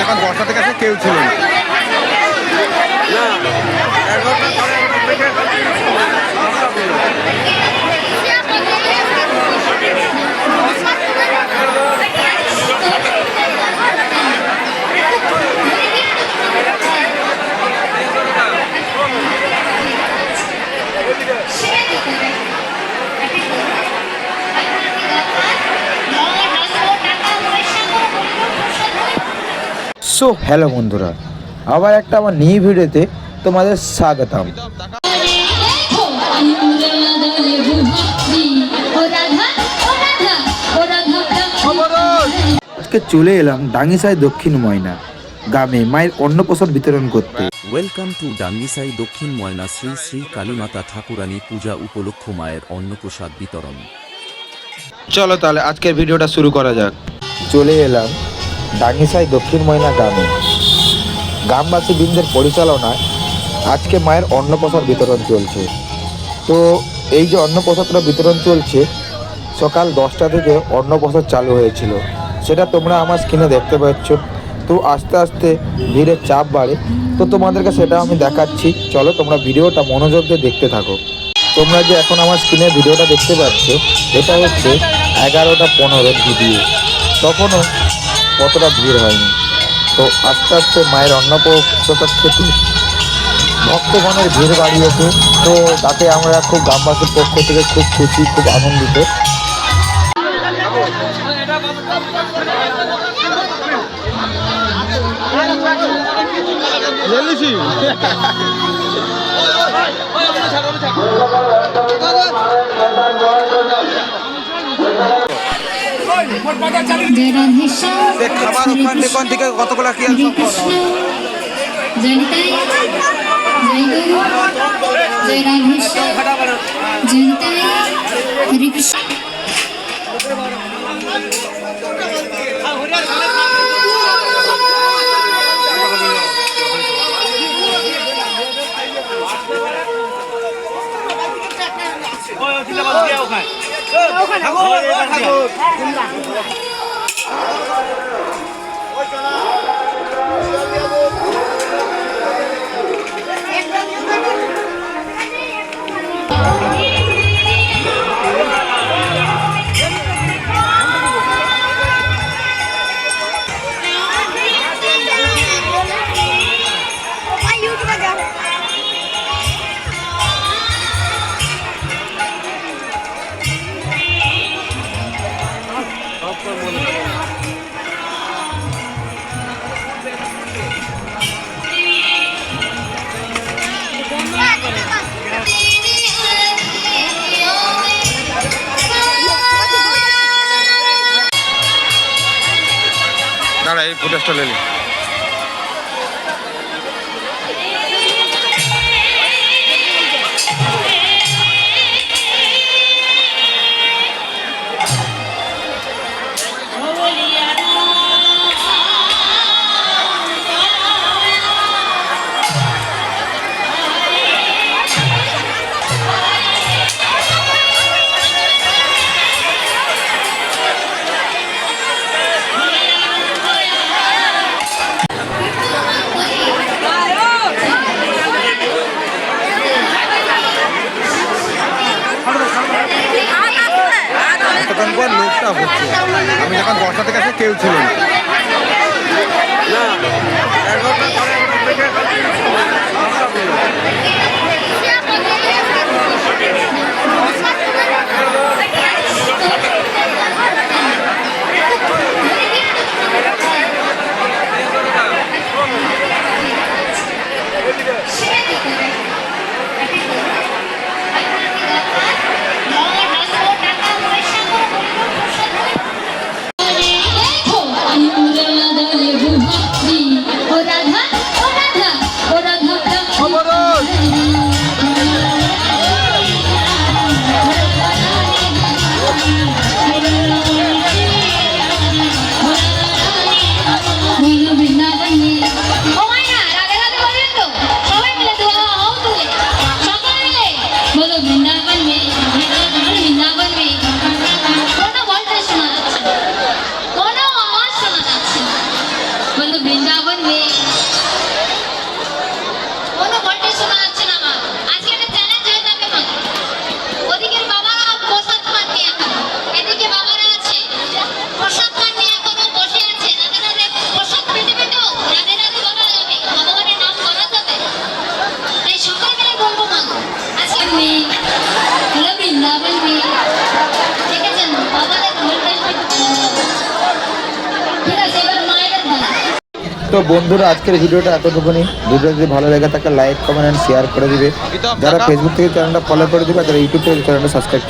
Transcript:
যখন বর্ষাতে গেছে কেউ ছিল না। সো হ্যালো বন্ধুরা, আবার একটা আমার নিউ ভিডিওতে তোমাদের স্বাগতম। আজকে চলে এলাম ডাঙ্গিসাই দক্ষিণ ময়না গ্রামে মায়ের অন্নপ্রসাদ বিতরণ করতে। ওয়েলকাম টু ডাঙ্গিসাই দক্ষিণ ময়না শ্রী শ্রী কালীমাতা ঠাকুরানী পূজা উপলক্ষ মায়ের অন্নপ্রসাদ বিতরণ। চলো তাহলে আজকের ভিডিওটা শুরু করা যাক। চলে এলাম ডাঙ্গিসাই দক্ষিণ ময়না গ্রামে। গ্রামবাসী বৃন্দের পরিচালনায় আজকে মায়ের অন্নপ্রসাদ বিতরণ চলছে। তো এই যে অন্নপ্রসাদটা বিতরণ চলছে, সকাল 10টা থেকে অন্নপ্রসাদ চালু হয়েছিল, সেটা তোমরা আমার স্ক্রিনে দেখতে পাচ্ছ। তো আস্তে আস্তে ভিড়ের চাপ বাড়ে, তো তোমাদেরকে সেটা আমি দেখাচ্ছি। চলো তোমরা ভিডিওটা মনোযোগ দিয়ে দেখতে থাকো। তোমরা যে এখন আমার স্ক্রিনে ভিডিওটা দেখতে পাচ্ছ, এটা হচ্ছে 11:15 ভিডিও। তখনও কতটা ভিড় হয়নি। তো আস্তে আস্তে মায়ের অন্নপ্রসাদ খেতে ভক্তগণের ভিড় বাড়িয়েছে। তো তাতে আমরা খুব গ্রামবাসীর পক্ষ থেকে খুব খুশি, খুব আনন্দিত। খাবার ওখান থেকে কতগুলো কি দাঁড়া, এই ফুটেজটা নিয়ে নি। লোকটা হচ্ছে, আমি যখন বর্ষাতে গেছে কেউ ছিল না। में হলো বৃন্দাবন में দেখেছেন বাবাদের ঘরটাই ঠিক আছে এবার মায়ের ধারা তো বন্ধুরা আজকের ভিডিওটা এতটুকুনি। ভিডিও যদি ভালো লেগে থাকে লাইক কমেন্ট এন্ড শেয়ার করে দিবে। যারা ফেসবুক থেকে চ্যানেলটা ফলো করে দিবে আর যারা ইউটিউব থেকে চ্যানেলটা সাবস্ক্রাইব